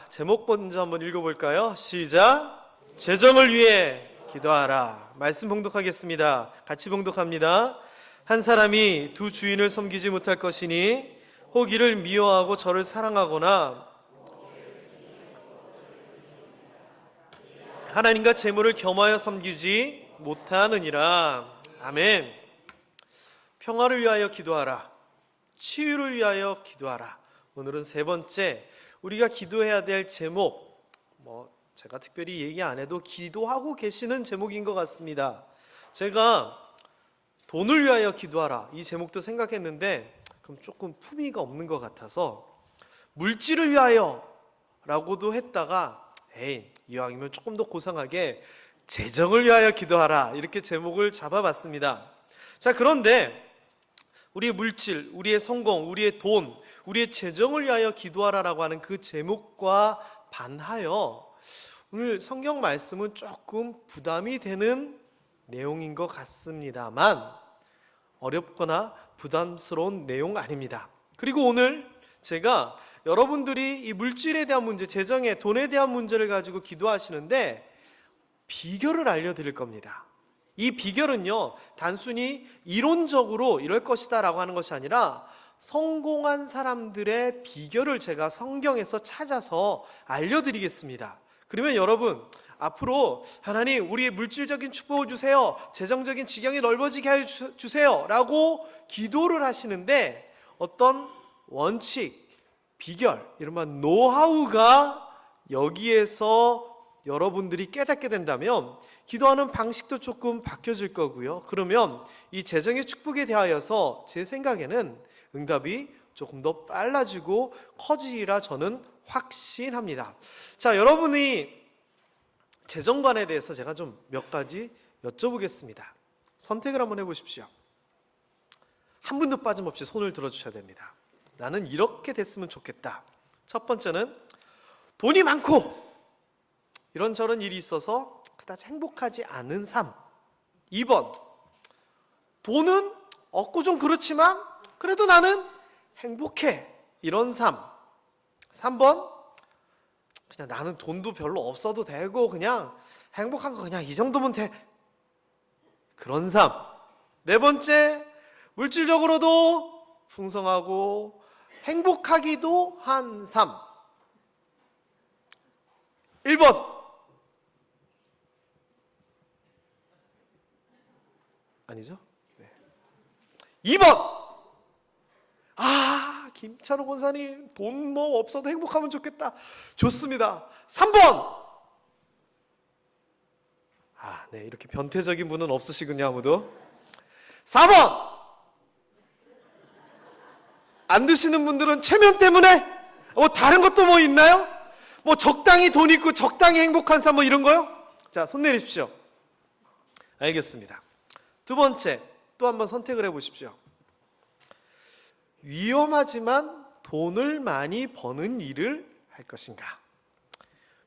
제목 먼저 한번 읽어볼까요? 시작! 재정을 위해 기도하라. 말씀 봉독하겠습니다. 같이 봉독합니다. 한 사람이 두 주인을 섬기지 못할 것이니 혹 이를 미워하고 저를 사랑하거나 하나님과 재물을 겸하여 섬기지 못하느니라. 아멘. 평화를 위하여 기도하라. 치유를 위하여 기도하라. 오늘은 세 번째, 우리가 기도해야 될 제목, 제가 특별히 얘기 안 해도 기도하고 계시는 제목인 것 같습니다. 제가 돈을 위하여 기도하라 이 제목도 생각했는데 그럼 조금 품위가 없는 것 같아서 물질을 위하여 라고도 했다가 이왕이면 조금 더 고상하게 재정을 위하여 기도하라 이렇게 제목을 잡아봤습니다. 자, 그런데 우리의 물질, 우리의 성공, 우리의 돈, 우리의 재정을 위하여 기도하라라고 하는 그 제목과 반하여 오늘 성경 말씀은 조금 부담이 되는 내용인 것 같습니다만 어렵거나 부담스러운 내용 아닙니다. 그리고 오늘 제가 여러분들이 이 물질에 대한 문제, 재정에, 돈에 대한 문제를 가지고 기도하시는데 비결을 알려드릴 겁니다. 이 비결은요, 단순히 이론적으로 이럴 것이다 라고 하는 것이 아니라 성공한 사람들의 비결을 제가 성경에서 찾아서 알려드리겠습니다. 그러면 여러분, 앞으로 하나님 우리의 물질적인 축복을 주세요, 재정적인 지경이 넓어지게 하여 주세요 라고 기도를 하시는데 어떤 원칙, 비결, 이른바 노하우가 여기에서 여러분들이 깨닫게 된다면 기도하는 방식도 조금 바뀌어질 거고요. 그러면 이 재정의 축복에 대하여서 제 생각에는 응답이 조금 더 빨라지고 커지리라 저는 확신합니다. 자, 여러분이 재정관에 대해서 제가 좀 몇 가지 여쭤보겠습니다. 선택을 한번 해보십시오. 한 분도 빠짐없이 손을 들어주셔야 됩니다. 나는 이렇게 됐으면 좋겠다. 첫 번째는 돈이 많고 이런저런 일이 있어서 그다지 행복하지 않은 삶. 2번, 돈은 없고 좀 그렇지만 그래도 나는 행복해, 이런 삶. 3번, 그냥 나는 돈도 별로 없어도 되고 그냥 행복한 거 그냥 이 정도면 돼, 그런 삶. 4번째, 물질적으로도 풍성하고 행복하기도 한 삶. 1번, 아니죠? 네. 2번, 김찬호 권사님 돈 없어도 행복하면 좋겠다. 좋습니다. 3번, 네, 이렇게 변태적인 분은 없으시군요, 아무도. 4번, 안 드시는 분들은 체면 때문에 다른 것도 있나요? 적당히 돈 있고 적당히 행복한 삶 이런 거요? 자, 손 내리십시오. 알겠습니다. 두 번째, 또 한번 선택을 해보십시오. 위험하지만 돈을 많이 버는 일을 할 것인가?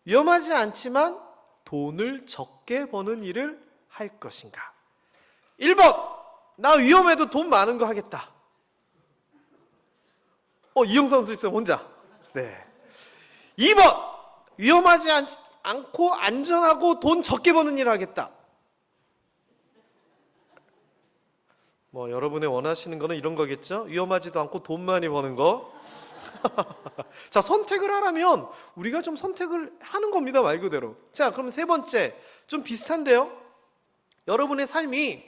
위험하지 않지만 돈을 적게 버는 일을 할 것인가? 1번, 나 위험해도 돈 많은 거 하겠다. 이영선 선생님 혼자. 네. 2번, 위험하지 않고 안전하고 돈 적게 버는 일을 하겠다. 여러분이 원하시는 거는 이런 거겠죠? 위험하지도 않고 돈 많이 버는 거. 자, 선택을 하라면 우리가 좀 선택을 하는 겁니다, 말 그대로. 자, 그럼 세 번째, 좀 비슷한데요? 여러분의 삶이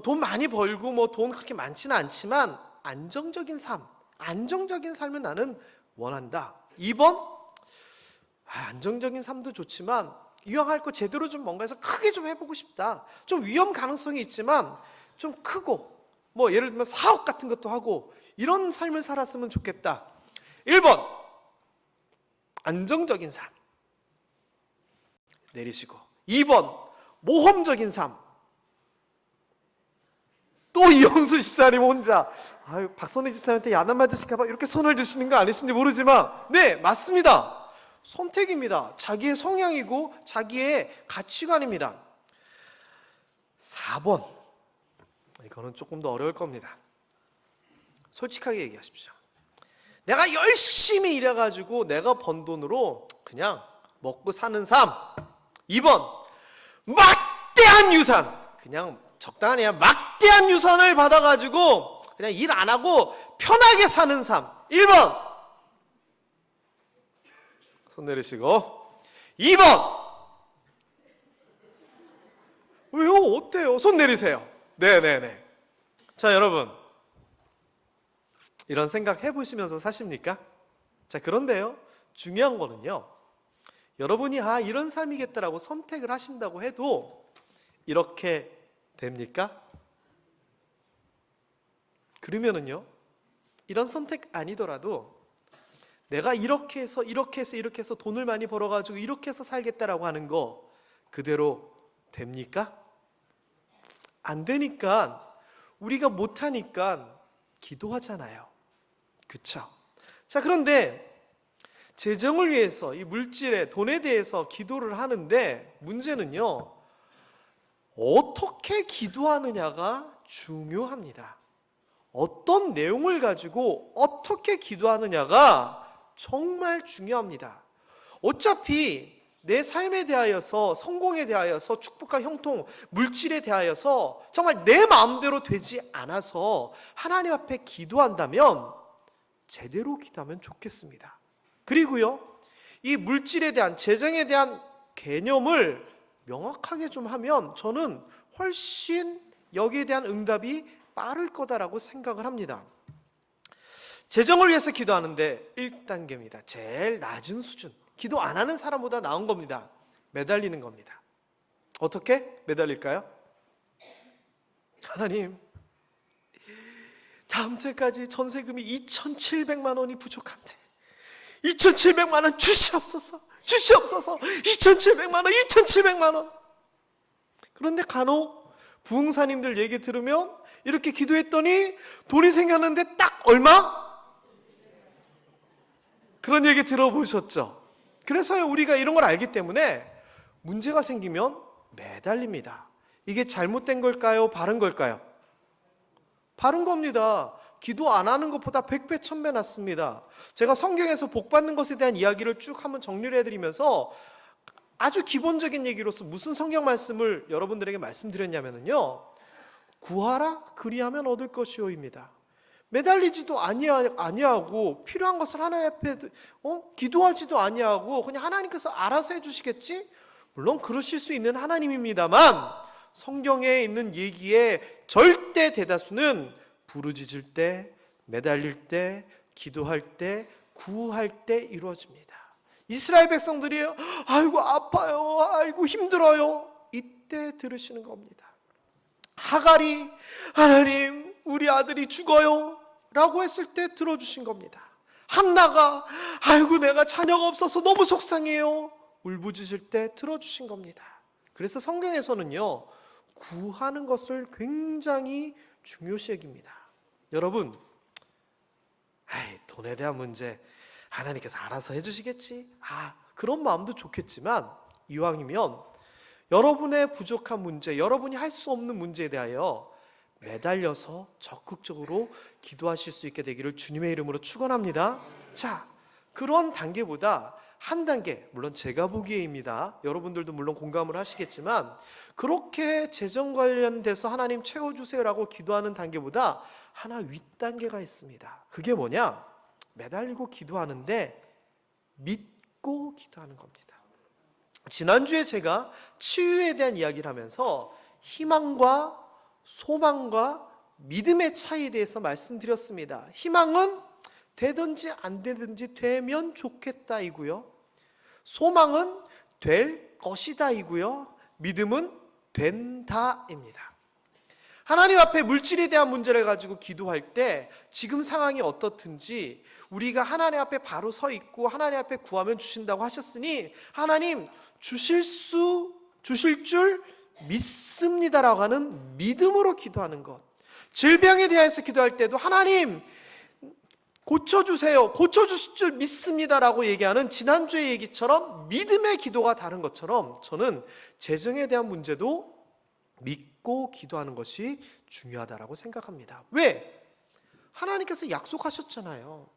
돈 많이 벌고 돈 그렇게 많지는 않지만 안정적인 삶을 나는 원한다. 2번, 안정적인 삶도 좋지만 이왕 할 거 제대로 좀 뭔가 해서 크게 좀 해보고 싶다. 좀 위험 가능성이 있지만 좀 크고 예를 들면 사업 같은 것도 하고 이런 삶을 살았으면 좋겠다. 1번, 안정적인 삶 내리시고. 2번, 모험적인 삶. 또 이영수 집사님 혼자 박선희 집사님한테 야단 맞으실까봐 이렇게 손을 드시는 거 아니신지 모르지만 네, 맞습니다. 선택입니다. 자기의 성향이고 자기의 가치관입니다. 4번, 이거는 조금 더 어려울 겁니다. 솔직하게 얘기하십시오. 내가 열심히 일해가지고 내가 번 돈으로 그냥 먹고 사는 삶. 2번, 막대한 유산. 그냥 적당한 아니라 막대한 유산을 받아가지고 그냥 일 안 하고 편하게 사는 삶. 1번, 손 내리시고. 2번, 왜요? 어때요? 손 내리세요. 네네네. 자, 여러분, 이런 생각 해보시면서 사십니까? 자, 그런데요, 중요한 거는요, 여러분이 이런 삶이겠다라고 선택을 하신다고 해도 이렇게 됩니까? 그러면은요, 이런 선택 아니더라도 내가 이렇게 해서 돈을 많이 벌어가지고 이렇게 해서 살겠다라고 하는 거 그대로 됩니까? 안 되니까, 우리가 못하니까 기도하잖아요. 그쵸? 자, 그런데 재정을 위해서 이 물질에, 돈에 대해서 기도를 하는데 문제는요, 어떻게 기도하느냐가 중요합니다. 어떤 내용을 가지고 어떻게 기도하느냐가 정말 중요합니다. 어차피 내 삶에 대하여서, 성공에 대하여서, 축복과 형통, 물질에 대하여서 정말 내 마음대로 되지 않아서 하나님 앞에 기도한다면 제대로 기도하면 좋겠습니다. 그리고요, 이 물질에 대한, 재정에 대한 개념을 명확하게 좀 하면 저는 훨씬 여기에 대한 응답이 빠를 거다라고 생각을 합니다. 재정을 위해서 기도하는데 1단계입니다. 제일 낮은 수준. 기도 안 하는 사람보다 나은 겁니다. 매달리는 겁니다. 어떻게 매달릴까요? 하나님, 다음 달까지 전세금이 2,700만 원이 부족한데 2,700만 원 주시옵소서. 2,700만 원, 2,700만 원. 그런데 간혹 부흥사님들 얘기 들으면 이렇게 기도했더니 돈이 생겼는데 딱 얼마? 그런 얘기 들어보셨죠? 그래서 우리가 이런 걸 알기 때문에 문제가 생기면 매달립니다. 이게 잘못된 걸까요? 바른 걸까요? 바른 겁니다. 기도 안 하는 것보다 100배, 1000배 낫습니다. 제가 성경에서 복 받는 것에 대한 이야기를 쭉 한번 정리를 해드리면서 아주 기본적인 얘기로서 무슨 성경 말씀을 여러분들에게 말씀드렸냐면요, 구하라 그리하면 얻을 것이오입니다. 매달리지도 아니하고 필요한 것을 하나님 앞에 기도하지도 아니하고 그냥 하나님께서 알아서 해주시겠지? 물론 그러실 수 있는 하나님입니다만 성경에 있는 얘기의 절대 대다수는 부르짖을 때, 매달릴 때, 기도할 때, 구할 때 이루어집니다. 이스라엘 백성들이 아이고 아파요, 아이고 힘들어요, 이때 들으시는 겁니다. 하갈이 하나님 우리 아들이 죽어요 라고 했을 때 들어주신 겁니다. 한나가 아이고 내가 자녀가 없어서 너무 속상해요 울부짖을 때 들어주신 겁니다. 그래서 성경에서는요, 구하는 것을 굉장히 중요시 여깁니다. 여러분, 돈에 대한 문제 하나님께서 알아서 해주시겠지, 그런 마음도 좋겠지만 이왕이면 여러분의 부족한 문제, 여러분이 할 수 없는 문제에 대하여 매달려서 적극적으로 기도하실 수 있게 되기를 주님의 이름으로 축원합니다. 자, 그런 단계보다 한 단계, 물론 제가 보기에입니다. 여러분들도 물론 공감을 하시겠지만 그렇게 재정 관련돼서 하나님 채워주세요라고 기도하는 단계보다 하나 윗단계가 있습니다. 그게 뭐냐? 매달리고 기도하는데 믿고 기도하는 겁니다. 지난주에 제가 치유에 대한 이야기를 하면서 희망과 소망과 믿음의 차이에 대해서 말씀드렸습니다. 희망은 되든지 안 되든지 되면 좋겠다이고요, 소망은 될 것이다이고요, 믿음은 된다입니다. 하나님 앞에 물질에 대한 문제를 가지고 기도할 때 지금 상황이 어떻든지 우리가 하나님 앞에 바로 서 있고 하나님 앞에 구하면 주신다고 하셨으니 하나님 주실 줄 믿습니다라고 하는 믿음으로 기도하는 것. 질병에 대해서 기도할 때도 하나님 고쳐주세요, 고쳐주실 줄 믿습니다라고 얘기하는 지난주의 얘기처럼 믿음의 기도가 다른 것처럼 저는 재정에 대한 문제도 믿고 기도하는 것이 중요하다라고 생각합니다. 왜? 하나님께서 약속하셨잖아요.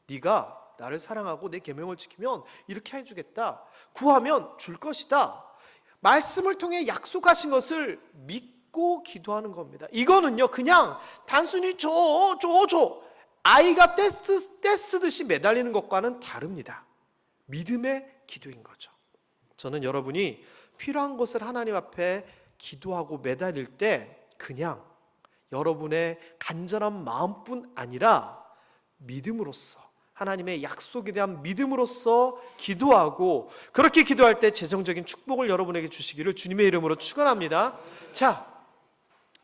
네가 나를 사랑하고 내 계명을 지키면 이렇게 해주겠다. 구하면 줄 것이다. 말씀을 통해 약속하신 것을 믿고 기도하는 겁니다. 이거는요, 그냥 단순히 줘. 아이가 떼쓰듯이 매달리는 것과는 다릅니다. 믿음의 기도인 거죠. 저는 여러분이 필요한 것을 하나님 앞에 기도하고 매달릴 때 그냥 여러분의 간절한 마음뿐 아니라 믿음으로써, 하나님의 약속에 대한 믿음으로써 기도하고, 그렇게 기도할 때 재정적인 축복을 여러분에게 주시기를 주님의 이름으로 축원합니다. 자,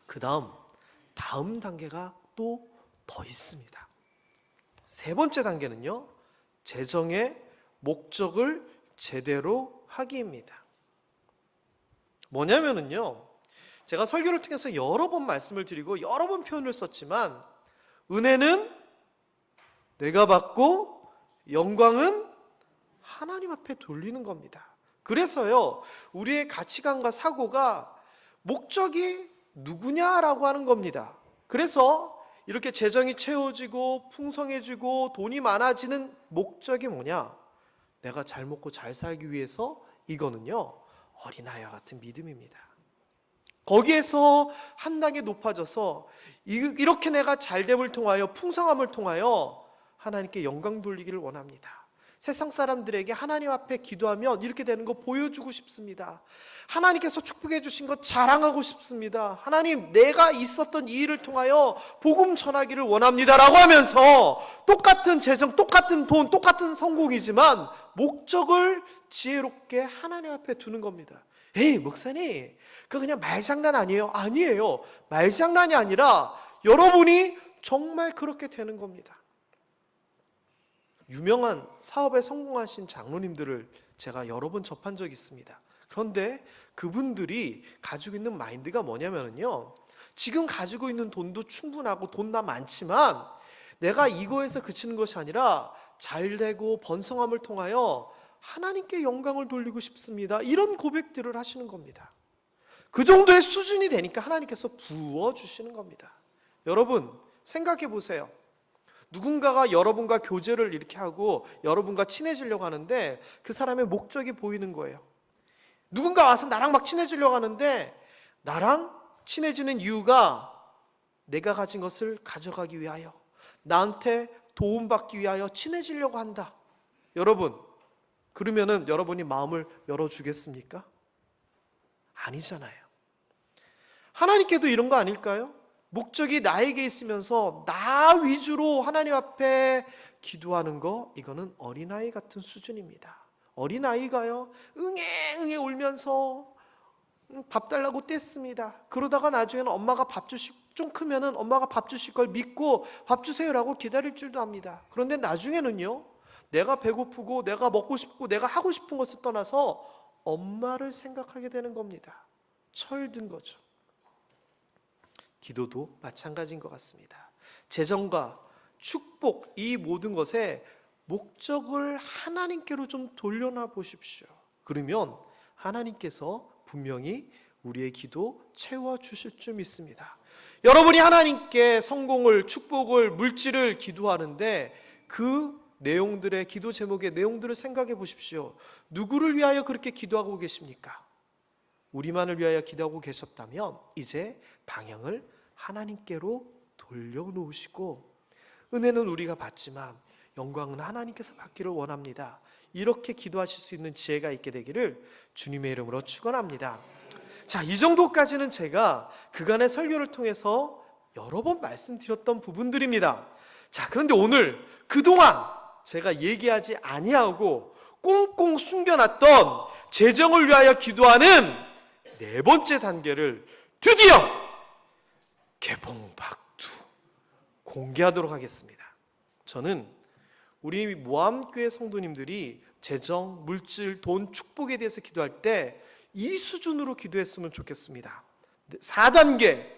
그 다음 단계가 또 더 있습니다. 세 번째 단계는요, 재정의 목적을 제대로 하기입니다. 뭐냐면은요, 제가 설교를 통해서 여러 번 말씀을 드리고 여러 번 표현을 썼지만, 은혜는 내가 받고 영광은 하나님 앞에 돌리는 겁니다. 그래서요, 우리의 가치관과 사고가 목적이 누구냐라고 하는 겁니다. 그래서 이렇게 재정이 채워지고 풍성해지고 돈이 많아지는 목적이 뭐냐? 내가 잘 먹고 잘 살기 위해서, 이거는요, 어린아이와 같은 믿음입니다. 거기에서 한 단계 높아져서 이렇게 내가 잘됨을 통하여, 풍성함을 통하여 하나님께 영광 돌리기를 원합니다. 세상 사람들에게 하나님 앞에 기도하면 이렇게 되는 거 보여주고 싶습니다. 하나님께서 축복해 주신 것 자랑하고 싶습니다. 하나님, 내가 있었던 이 일을 통하여 복음 전하기를 원합니다 라고 하면서 똑같은 재정, 똑같은 돈, 똑같은 성공이지만 목적을 지혜롭게 하나님 앞에 두는 겁니다. 에이, 목사님, 그거 그냥 말장난 아니에요? 아니에요. 말장난이 아니라 여러분이 정말 그렇게 되는 겁니다. 유명한 사업에 성공하신 장로님들을 제가 여러 번 접한 적이 있습니다. 그런데 그분들이 가지고 있는 마인드가 뭐냐면요, 지금 가지고 있는 돈도 충분하고 돈 나 많지만 내가 이거에서 그치는 것이 아니라 잘되고 번성함을 통하여 하나님께 영광을 돌리고 싶습니다. 이런 고백들을 하시는 겁니다. 그 정도의 수준이 되니까 하나님께서 부어주시는 겁니다. 여러분, 생각해 보세요. 누군가가 여러분과 교제를 이렇게 하고 여러분과 친해지려고 하는데 그 사람의 목적이 보이는 거예요. 누군가 와서 나랑 막 친해지려고 하는데 나랑 친해지는 이유가 내가 가진 것을 가져가기 위하여, 나한테 도움받기 위하여 친해지려고 한다. 여러분, 그러면은 여러분이 마음을 열어주겠습니까? 아니잖아요. 하나님께도 이런 거 아닐까요? 목적이 나에게 있으면서 나 위주로 하나님 앞에 기도하는 거, 이거는 어린아이 같은 수준입니다. 어린아이가요, 응애 울면서 밥 달라고 뗐습니다. 그러다가 나중에는 엄마가 좀 크면은 엄마가 밥 주실 걸 믿고 밥 주세요라고 기다릴 줄도 압니다. 그런데 나중에는요, 내가 배고프고 내가 먹고 싶고 내가 하고 싶은 것을 떠나서 엄마를 생각하게 되는 겁니다. 철든 거죠. 기도도 마찬가지인 것 같습니다. 재정과 축복, 이 모든 것에 목적을 하나님께로 좀 돌려놔 보십시오. 그러면 하나님께서 분명히 우리의 기도 채워주실 줄 믿습니다. 여러분이 하나님께 성공을, 축복을, 물질을 기도하는데 그 내용들의, 기도 제목의 내용들을 생각해 보십시오. 누구를 위하여 그렇게 기도하고 계십니까? 우리만을 위하여 기도하고 계셨다면 이제 방향을 하나님께로 돌려놓으시고, 은혜는 우리가 받지만 영광은 하나님께서 받기를 원합니다. 이렇게 기도하실 수 있는 지혜가 있게 되기를 주님의 이름으로 축원합니다. 자, 이 정도까지는 제가 그간의 설교를 통해서 여러 번 말씀드렸던 부분들입니다. 자, 그런데 오늘 그동안 제가 얘기하지 아니하고 꽁꽁 숨겨놨던 재정을 위하여 기도하는 네 번째 단계를 드디어 개봉박두 공개하도록 하겠습니다. 저는 우리 모함교회 성도님들이 재정, 물질, 돈, 축복에 대해서 기도할 때 이 수준으로 기도했으면 좋겠습니다. 4단계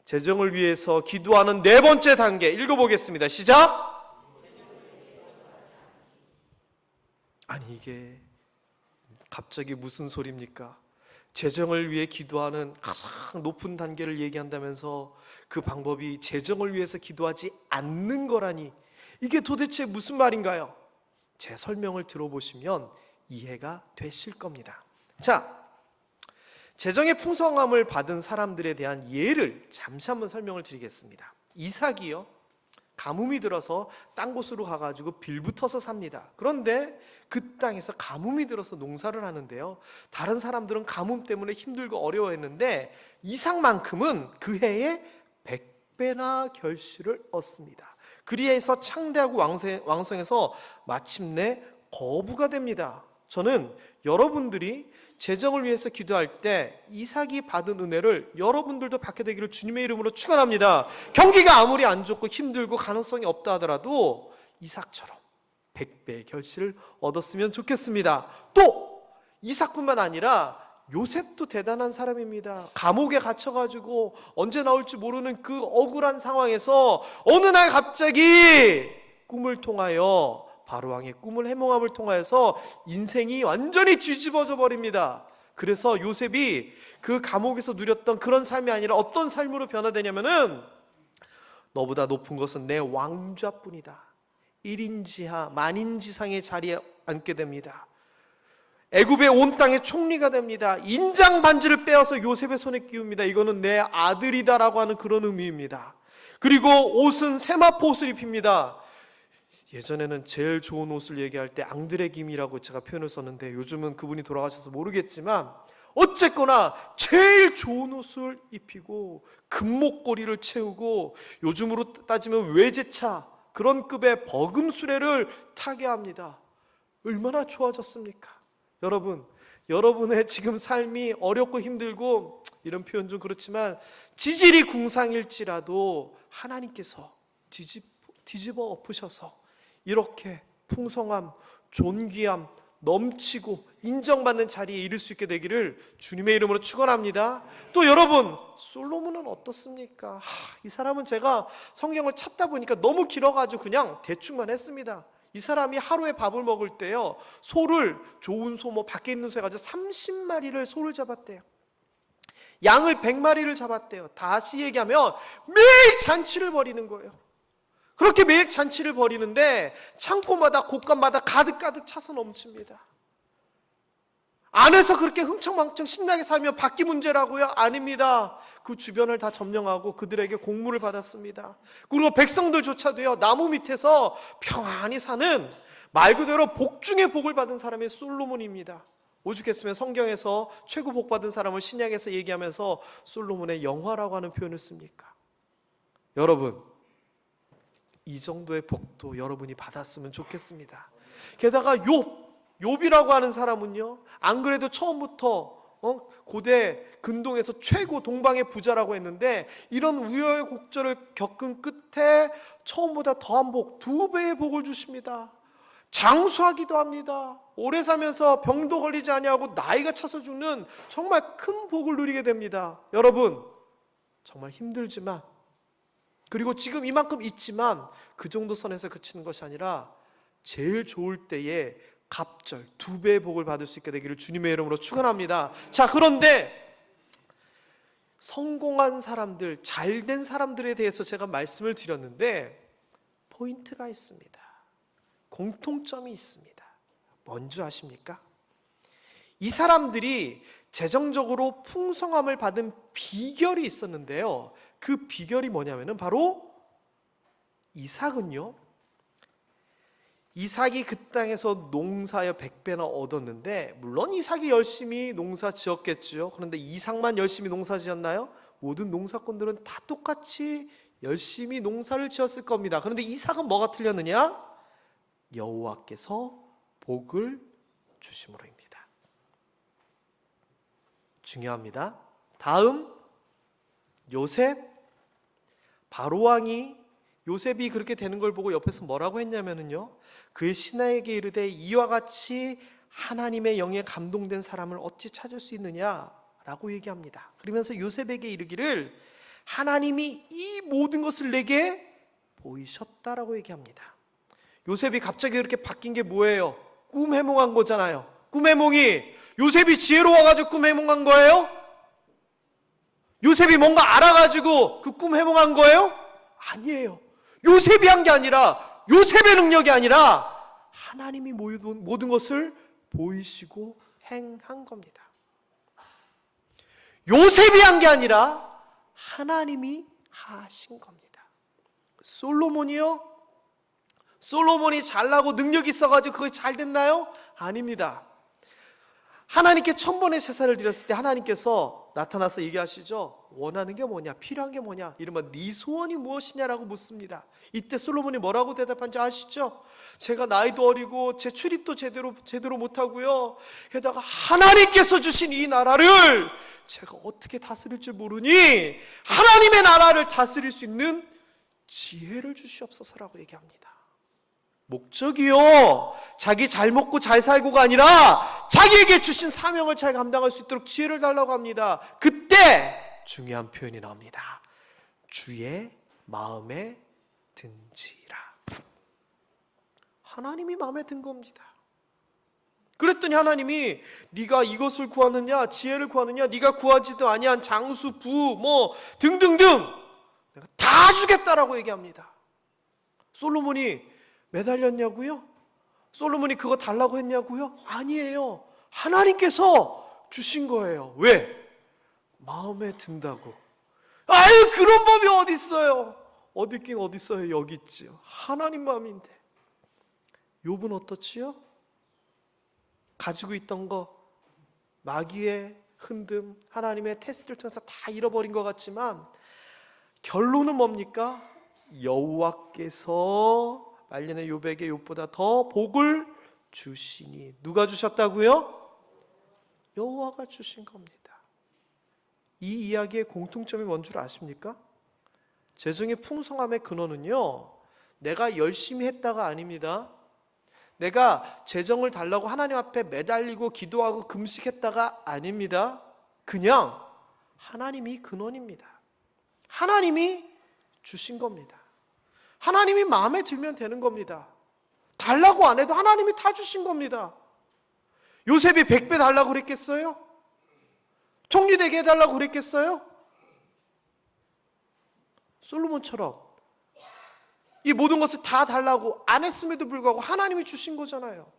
재정을 위해서 기도하는 네 번째 단계 읽어보겠습니다. 시작! 아니, 이게 갑자기 무슨 소리입니까? 재정을 위해 기도하는 가장 높은 단계를 얘기한다면서 그 방법이 재정을 위해서 기도하지 않는 거라니, 이게 도대체 무슨 말인가요? 제 설명을 들어보시면 이해가 되실 겁니다. 자, 재정의 풍성함을 받은 사람들에 대한 예를 잠시 한번 설명을 드리겠습니다. 이삭이요, 가뭄이 들어서 딴 곳으로 가가지고 빌붙어서 삽니다. 그런데 그 땅에서 가뭄이 들어서 농사를 하는데요, 다른 사람들은 가뭄 때문에 힘들고 어려워했는데 이삭만큼은 그 해에 100배나 결실을 얻습니다. 그리해서 창대하고 왕성해서 마침내 거부가 됩니다. 저는 여러분들이 재정을 위해서 기도할 때 이삭이 받은 은혜를 여러분들도 받게 되기를 주님의 이름으로 축원합니다. 경기가 아무리 안 좋고 힘들고 가능성이 없다 하더라도 이삭처럼 100배의 결실을 얻었으면 좋겠습니다. 또 이삭뿐만 아니라 요셉도 대단한 사람입니다. 감옥에 갇혀가지고 언제 나올지 모르는 그 억울한 상황에서 어느 날 갑자기 꿈을 통하여, 바로왕의 꿈을 해몽함을 통하여서 인생이 완전히 뒤집어져 버립니다. 그래서 요셉이 그 감옥에서 누렸던 그런 삶이 아니라 어떤 삶으로 변화되냐면은, 너보다 높은 것은 내 왕좌뿐이다, 1인지하 만인지상의 자리에 앉게 됩니다. 애굽의 온 땅의 총리가 됩니다. 인장 반지를 빼어서 요셉의 손에 끼웁니다. 이거는 내 아들이다라고 하는 그런 의미입니다. 그리고 옷은 세마포 옷을 입힙니다. 예전에는 제일 좋은 옷을 얘기할 때 앙드레김이라고 제가 표현을 썼는데 요즘은 그분이 돌아가셔서 모르겠지만 어쨌거나 제일 좋은 옷을 입히고 금목걸이를 채우고 요즘으로 따지면 외제차 그런 급의 버금 수레를 타게 합니다. 얼마나 좋아졌습니까? 여러분, 여러분의 지금 삶이 어렵고 힘들고, 이런 표현 좀 그렇지만 지질이 궁상일지라도 하나님께서 뒤집어 엎으셔서 이렇게 풍성함, 존귀함, 넘치고 인정받는 자리에 이를 수 있게 되기를 주님의 이름으로 축원합니다. 또 여러분, 솔로몬은 어떻습니까? 이 사람은 제가 성경을 찾다 보니까 너무 길어가지고 그냥 대충만 했습니다. 이 사람이 하루에 밥을 먹을 때요, 소를, 좋은 소, 밖에 있는 소 해가지고 30마리를 소를 잡았대요. 양을 100마리를 잡았대요. 다시 얘기하면 매일 잔치를 벌이는 거예요. 그렇게 매일 잔치를 벌이는데 창고마다 곳간마다 가득가득 차서 넘칩니다. 안에서 그렇게 흥청망청 신나게 살면 밖이 문제라고요? 아닙니다. 그 주변을 다 점령하고 그들에게 공물을 받았습니다. 그리고 백성들조차도요, 나무 밑에서 평안히 사는 말 그대로 복 중에 복을 받은 사람이 솔로몬입니다. 오죽했으면 성경에서 최고 복 받은 사람을 신약에서 얘기하면서 솔로몬의 영화라고 하는 표현을 씁니까? 여러분, 이 정도의 복도 여러분이 받았으면 좋겠습니다. 게다가 욥이라고 하는 사람은요, 안 그래도 처음부터 고대 근동에서 최고 동방의 부자라고 했는데 이런 우여곡절을 겪은 끝에 처음보다 더한 복, 2배의 복을 주십니다. 장수하기도 합니다. 오래 살면서 병도 걸리지 아니하고 나이가 차서 죽는 정말 큰 복을 누리게 됩니다. 여러분, 정말 힘들지만, 그리고 지금 이만큼 있지만 그 정도 선에서 그치는 것이 아니라 제일 좋을 때에 갑절 2배의 복을 받을 수 있게 되기를 주님의 이름으로 축원합니다. 자, 그런데 성공한 사람들, 잘된 사람들에 대해서 제가 말씀을 드렸는데 포인트가 있습니다. 공통점이 있습니다. 뭔지 아십니까? 이 사람들이 재정적으로 풍성함을 받은 비결이 있었는데요, 그 비결이 뭐냐면은 바로 이삭은요, 이삭이 그 땅에서 농사여 100배나 얻었는데, 물론 이삭이 열심히 농사 지었겠죠. 그런데 이삭만 열심히 농사 지었나요? 모든 농사꾼들은 다 똑같이 열심히 농사를 지었을 겁니다. 그런데 이삭은 뭐가 틀렸느냐? 여호와께서 복을 주심으로입니다. 중요합니다. 다음, 요셉. 바로왕이 요셉이 그렇게 되는 걸 보고 옆에서 뭐라고 했냐면요, 그의 신하에게 이르되 이와 같이 하나님의 영에 감동된 사람을 어찌 찾을 수 있느냐라고 얘기합니다. 그러면서 요셉에게 이르기를 하나님이 이 모든 것을 내게 보이셨다라고 얘기합니다. 요셉이 갑자기 이렇게 바뀐 게 뭐예요? 꿈 해몽한 거잖아요. 꿈 해몽이 요셉이 지혜로워가지고 꿈 해몽한 거예요? 요셉이 뭔가 알아가지고 그 꿈 해몽한 거예요? 아니에요. 요셉이 한 게 아니라 요셉의 능력이 아니라 하나님이 모든 것을 보이시고 행한 겁니다. 요셉이 한 게 아니라 하나님이 하신 겁니다. 솔로몬이요? 솔로몬이 잘나고 능력이 있어가지고 그게 잘 됐나요? 아닙니다. 하나님께 1000번의 제사를 드렸을 때 하나님께서 나타나서 얘기하시죠. 원하는 게 뭐냐? 필요한 게 뭐냐? 이러면 네 소원이 무엇이냐라고 묻습니다. 이때 솔로몬이 뭐라고 대답한지 아시죠? 제가 나이도 어리고 제 출입도 제대로 못하고요. 게다가 하나님께서 주신 이 나라를 제가 어떻게 다스릴 줄 모르니 하나님의 나라를 다스릴 수 있는 지혜를 주시옵소서라고 얘기합니다. 목적이요, 자기 잘 먹고 잘 살고가 아니라 자기에게 주신 사명을 잘 감당할 수 있도록 지혜를 달라고 합니다. 그때 중요한 표현이 나옵니다. 주의 마음에 든지라. 하나님이 마음에 든 겁니다. 그랬더니 하나님이 네가 이것을 구하느냐, 지혜를 구하느냐, 네가 구하지도 아니한 장수, 부, 등등등 내가 다 주겠다라고 얘기합니다. 솔로몬이 매달렸냐고요? 솔로몬이 그거 달라고 했냐고요? 아니에요. 하나님께서 주신 거예요. 왜? 마음에 든다고. 아유, 그런 법이 어디 있어요? 어디 있긴 어디 있어요? 여기 있지요. 하나님 마음인데. 욥은 어떻지요? 가지고 있던 거 마귀의 흔듦, 하나님의 테스트를 통해서 다 잃어버린 것 같지만 결론은 뭡니까? 여호와께서 말년의 욥에게 욥보다 더 복을 주시니. 누가 주셨다고요? 여호와가 주신 겁니다. 이 이야기의 공통점이 뭔 줄 아십니까? 재정의 풍성함의 근원은요, 내가 열심히 했다가 아닙니다. 내가 재정을 달라고 하나님 앞에 매달리고 기도하고 금식했다가 아닙니다. 그냥 하나님이 근원입니다. 하나님이 주신 겁니다. 하나님이 마음에 들면 되는 겁니다. 달라고 안 해도 하나님이 다 주신 겁니다. 요셉이 100배 달라고 그랬겠어요? 총리되게 해달라고 그랬겠어요? 솔로몬처럼 이 모든 것을 다 달라고 안 했음에도 불구하고 하나님이 주신 거잖아요.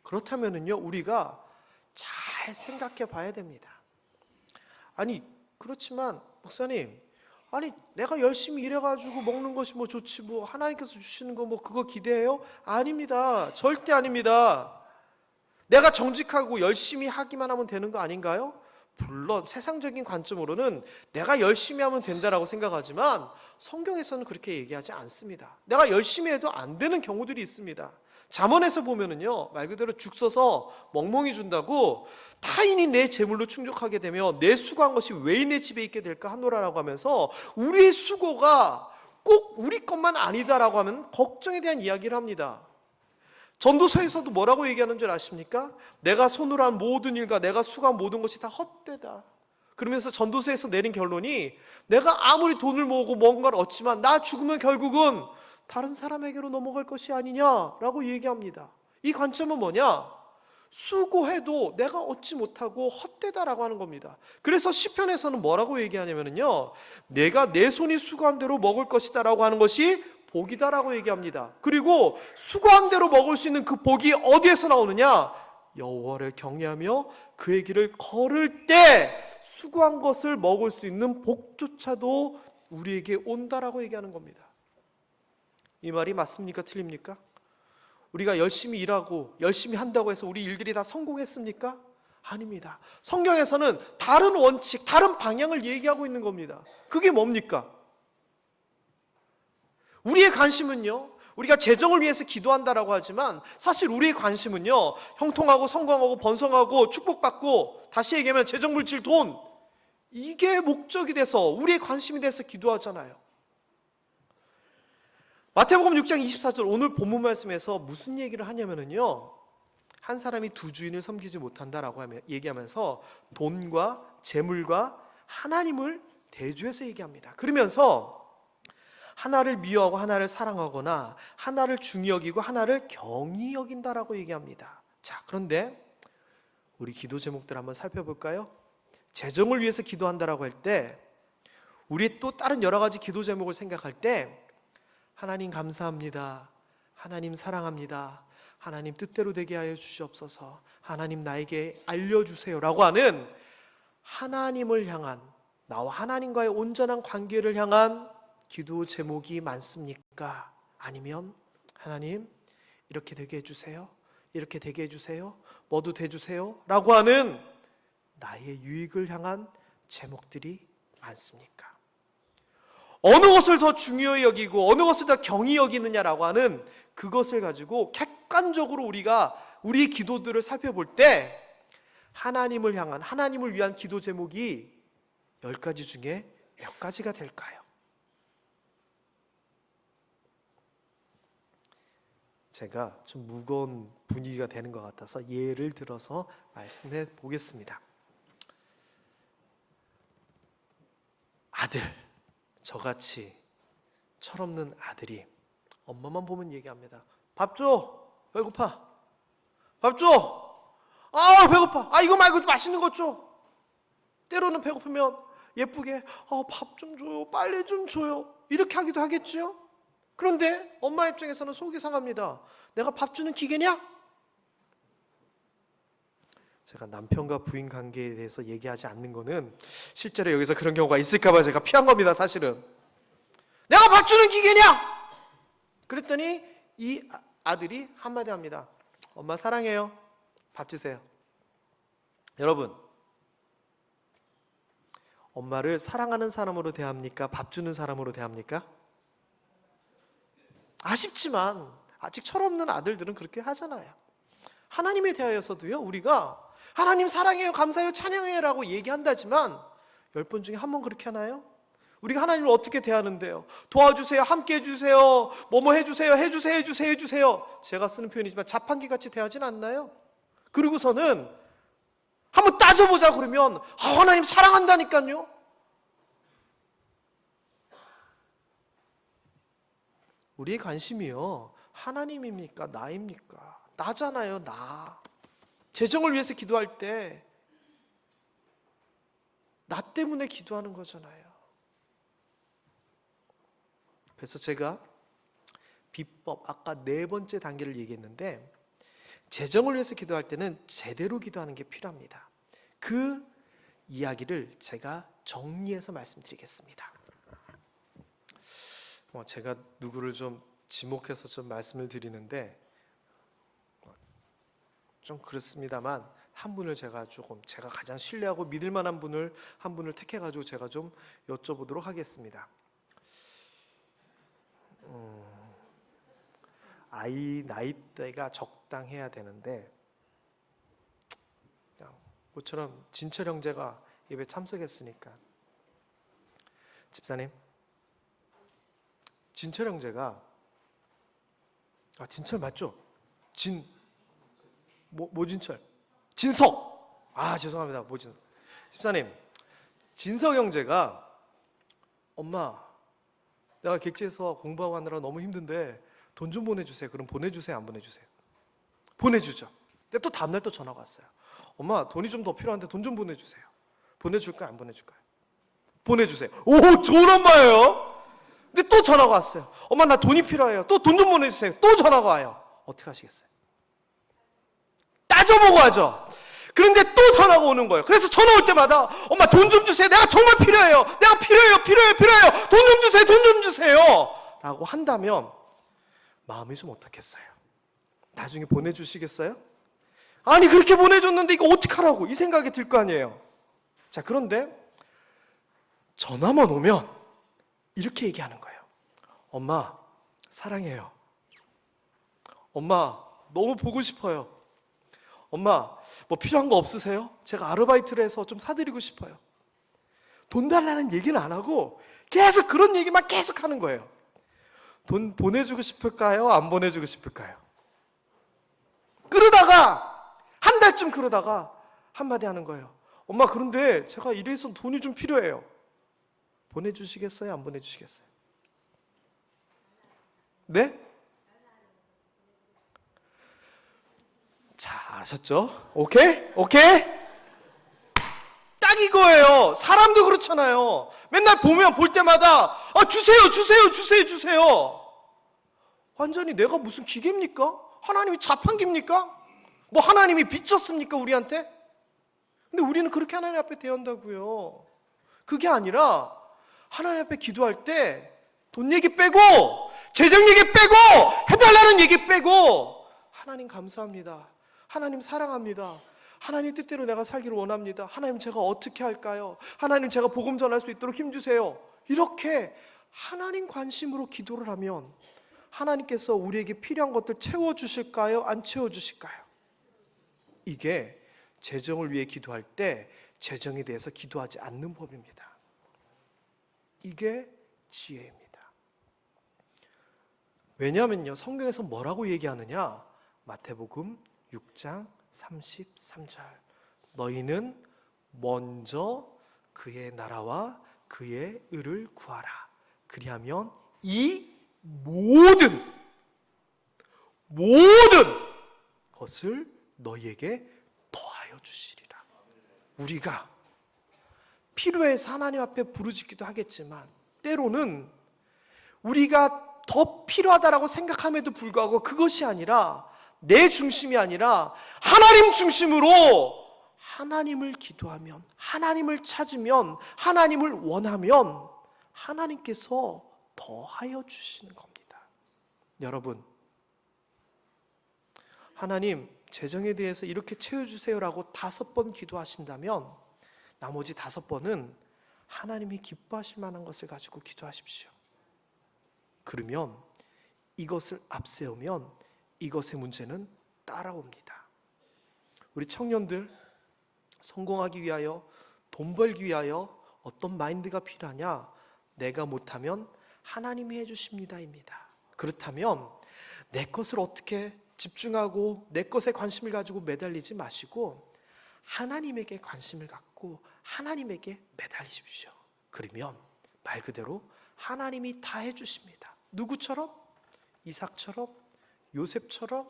그렇다면은요, 우리가 잘 생각해 봐야 됩니다. 아니, 그렇지만 목사님, 아니 내가 열심히 일해가지고 먹는 것이 좋지 하나님께서 주시는 거 그거 기대해요? 아닙니다. 절대 아닙니다. 내가 정직하고 열심히 하기만 하면 되는 거 아닌가요? 물론 세상적인 관점으로는 내가 열심히 하면 된다라고 생각하지만 성경에서는 그렇게 얘기하지 않습니다. 내가 열심히 해도 안 되는 경우들이 있습니다. 잠언에서 보면은요, 말 그대로 죽 서서 멍멍이 준다고 타인이 내 재물로 충족하게 되면 내 수고한 것이 외인의 집에 있게 될까 하노라라고 하면서 우리의 수고가 꼭 우리 것만 아니다라고 하면 걱정에 대한 이야기를 합니다. 전도서에서도 뭐라고 얘기하는 줄 아십니까? 내가 손으로 한 모든 일과 내가 수고한 모든 것이 다 헛되다. 그러면서 전도서에서 내린 결론이 내가 아무리 돈을 모으고 뭔가를 얻지만 나 죽으면 결국은 다른 사람에게로 넘어갈 것이 아니냐라고 얘기합니다. 이 관점은 뭐냐? 수고해도 내가 얻지 못하고 헛되다라고 하는 겁니다. 그래서 시편에서는 뭐라고 얘기하냐면요, 내가 내 손이 수고한 대로 먹을 것이다 라고 하는 것이 복이다라고 얘기합니다. 그리고 수고한 대로 먹을 수 있는 그 복이 어디에서 나오느냐? 여호와를 경외하며 그의 길을 걸을 때 수고한 것을 먹을 수 있는 복조차도 우리에게 온다라고 얘기하는 겁니다. 이 말이 맞습니까? 틀립니까? 우리가 열심히 일하고 열심히 한다고 해서 우리 일들이 다 성공했습니까? 아닙니다. 성경에서는 다른 원칙, 다른 방향을 얘기하고 있는 겁니다. 그게 뭡니까? 우리의 관심은요, 우리가 재정을 위해서 기도한다라고 하지만 사실 우리의 관심은요, 형통하고 성공하고 번성하고 축복받고, 다시 얘기하면 재정, 물질, 돈, 이게 목적이 돼서 우리의 관심이 돼서 기도하잖아요. 마태복음 6장 24절 오늘 본문 말씀에서 무슨 얘기를 하냐면요, 한 사람이 두 주인을 섬기지 못한다라고 얘기하면서 돈과 재물과 하나님을 대조해서 얘기합니다. 그러면서 하나를 미워하고 하나를 사랑하거나 하나를 중히 여기고 하나를 경히 여긴다라고 얘기합니다. 자, 그런데 우리 기도 제목들 한번 살펴볼까요? 재정을 위해서 기도한다라고 할 때, 우리 또 다른 여러 가지 기도 제목을 생각할 때 하나님 감사합니다. 하나님 사랑합니다. 하나님 뜻대로 되게 하여 주시옵소서. 하나님 나에게 알려주세요 라고 하는 하나님을 향한, 나와 하나님과의 온전한 관계를 향한 기도 제목이 많습니까? 아니면 하나님 이렇게 되게 해주세요, 이렇게 되게 해주세요, 뭐도 돼주세요 라고 하는 나의 유익을 향한 제목들이 많습니까? 어느 것을 더 중요히 여기고 어느 것을 더 경히 여기느냐라고 하는 그것을 가지고 객관적으로 우리가 우리 기도들을 살펴볼 때 하나님을 향한, 하나님을 위한 기도 제목이 10가지 중에 몇 가지가 될까요? 제가 좀 무거운 분위기가 되는 것 같아서 예를 들어서 말씀해 보겠습니다. 아들, 저같이 철없는 아들이 엄마만 보면 얘기합니다. 밥 줘, 배고파. 밥 줘, 아 배고파. 아 이거 말고 맛있는 것 줘. 때로는 배고프면 예쁘게 밥 좀 줘요, 빨리 좀 줘요, 이렇게 하기도 하겠죠. 그런데 엄마 입장에서는 속이 상합니다. 내가 밥 주는 기계냐? 제가 남편과 부인 관계에 대해서 얘기하지 않는 거는 실제로 여기서 그런 경우가 있을까 봐 제가 피한 겁니다. 사실은 내가 밥 주는 기계냐? 그랬더니 이 아들이 한마디 합니다. 엄마 사랑해요, 밥 주세요. 여러분, 엄마를 사랑하는 사람으로 대합니까? 밥 주는 사람으로 대합니까? 아쉽지만 아직 철없는 아들들은 그렇게 하잖아요. 하나님에 대하여서도요, 우리가 하나님 사랑해요, 감사해요, 찬양해요 라고 얘기한다지만 10번 중에 한 번 그렇게 하나요? 우리가 하나님을 어떻게 대하는데요? 도와주세요, 함께 해주세요, 뭐뭐 해주세요, 해주세요, 해주세요, 해주세요. 제가 쓰는 표현이지만 자판기같이 대하진 않나요? 그리고서는 한번 따져보자 그러면 하나님 사랑한다니까요. 우리의 관심이요, 하나님입니까? 나입니까? 나잖아요, 나. 재정을 위해서 기도할 때 나 때문에 기도하는 거잖아요. 그래서 제가 비법, 아까 4번째 단계를 얘기했는데, 재정을 위해서 기도할 때는 제대로 기도하는 게 필요합니다. 그 이야기를 제가 정리해서 말씀드리겠습니다. 제가 누구를 좀 지목해서 좀 말씀을 드리는데 좀 그렇습니다만, 한 분을 제가 가장 신뢰하고 믿을 만한 분을 한 분을 택해가지고 제가 좀 여쭤보도록 하겠습니다. 아이 나이대가 적당해야 되는데, 모처럼 진철 형제가 예배 참석했으니까, 집사님, 진철 형제가, 진철 맞죠? 모진철, 진석, 죄송합니다, 모진석. 집사님, 진석 형제가 엄마, 내가 객지에서 공부하고 하느라 너무 힘든데 돈 좀 보내주세요. 그럼 보내주세요, 안 보내주세요? 보내주죠. 근데 또 다음날 또 전화가 왔어요. 엄마, 돈이 좀 더 필요한데 돈 좀 보내주세요. 보내줄까요, 안 보내줄까요? 보내주세요. 오, 좋은 엄마예요. 근데 또 전화가 왔어요. 엄마, 나 돈이 필요해요. 또 돈 좀 보내주세요. 또 전화가 와요. 어떻게 하시겠어요? 따져보고 하죠. 그런데 또 전화가 오는 거예요. 그래서 전화 올 때마다 엄마 돈 좀 주세요. 내가 정말 필요해요. 내가 필요해요. 돈 좀 주세요. 돈 좀 주세요. 라고 한다면 마음이 좀 어떻겠어요? 나중에 보내주시겠어요? 아니, 그렇게 보내줬는데 이거 어떡하라고 이 생각이 들 거 아니에요. 자, 그런데 전화만 오면 이렇게 얘기하는 거예요. 엄마, 사랑해요. 엄마, 너무 보고 싶어요. 엄마, 뭐 필요한 거 없으세요? 제가 아르바이트를 해서 좀 사드리고 싶어요. 돈 달라는 얘기는 안 하고 계속 그런 얘기만 계속 하는 거예요. 돈 보내주고 싶을까요? 안 보내주고 싶을까요? 그러다가 한 달쯤 그러다가 한마디 하는 거예요. 엄마, 그런데 제가 이래서 돈이 좀 필요해요. 보내주시겠어요? 안 보내주시겠어요? 네? 자, 아셨죠? 오케이? 딱 이거예요. 사람도 그렇잖아요. 맨날 볼 때마다 주세요. 완전히 내가 무슨 기계입니까? 하나님이 자판기입니까? 뭐 하나님이 빚졌습니까 우리한테? 근데 우리는 그렇게 하나님 앞에 대한다고요. 그게 아니라 하나님 앞에 기도할 때 돈 얘기 빼고 재정 얘기 빼고 해달라는 얘기 빼고 하나님 감사합니다. 하나님 사랑합니다. 하나님 뜻대로 내가 살기를 원합니다. 하나님 제가 어떻게 할까요? 하나님 제가 복음 전할 수 있도록 힘주세요. 이렇게 하나님 관심으로 기도를 하면 하나님께서 우리에게 필요한 것들 채워주실까요? 안 채워주실까요? 이게 재정을 위해 기도할 때 재정에 대해서 기도하지 않는 법입니다. 이게 지혜입니다. 왜냐하면요, 성경에서 뭐라고 얘기하느냐? 마태복음 6장 33절 너희는 먼저 그의 나라와 그의 의를 구하라. 그리하면 이 모든 것을 너희에게 더하여 주시리라. 우리가 필요해서 하나님 앞에 부르짖기도 하겠지만 때로는 우리가 더 필요하다라고 생각함에도 불구하고 그것이 아니라 내 중심이 아니라 하나님 중심으로 하나님을 기도하면, 하나님을 찾으면, 하나님을 원하면 하나님께서 더하여 주시는 겁니다. 여러분, 하나님 재정에 대해서 이렇게 채워주세요라고 5번 기도하신다면 나머지 5번은 하나님이 기뻐하실 만한 것을 가지고 기도하십시오. 그러면 이것을 앞세우면 이것의 문제는 따라옵니다. 우리 청년들 성공하기 위하여, 돈 벌기 위하여 어떤 마인드가 필요하냐? 내가 못하면 하나님이 해주십니다입니다. 그렇다면 내 것을 어떻게 집중하고 내 것에 관심을 가지고 매달리지 마시고 하나님에게 관심을 갖고 하나님에게 매달리십시오. 그러면 말 그대로 하나님이 다 해주십니다. 누구처럼? 이삭처럼, 요셉처럼,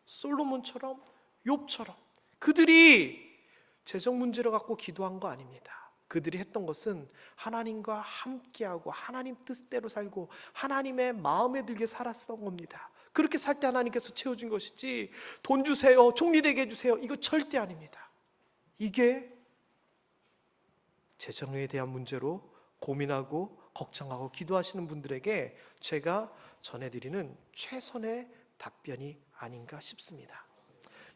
솔로몬처럼, 욥처럼. 그들이 재정 문제를 갖고 기도한 거 아닙니다. 그들이 했던 것은 하나님과 함께하고 하나님 뜻대로 살고 하나님의 마음에 들게 살았던 겁니다. 그렇게 살 때 하나님께서 채워준 것이지 돈 주세요, 총리되게 해주세요, 이거 절대 아닙니다. 이게 재정에 대한 문제로 고민하고 걱정하고 기도하시는 분들에게 제가 전해드리는 최선의 답변이 아닌가 싶습니다.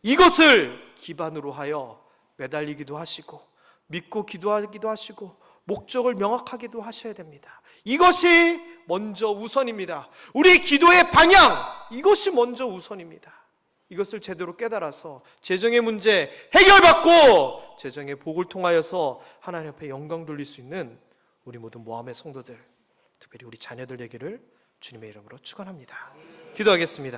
이것을 기반으로 하여 매달리기도 하시고 믿고 기도하기도 하시고 목적을 명확하게도 하셔야 됩니다. 이것이 먼저 우선입니다. 우리 기도의 방향, 이것이 먼저 우선입니다. 이것을 제대로 깨달아서 재정의 문제 해결받고 재정의 복을 통하여서 하나님 앞에 영광 돌릴 수 있는 우리 모든 모함의 성도들, 특별히 우리 자녀들 되기를 주님의 이름으로 축원합니다. 기도하겠습니다.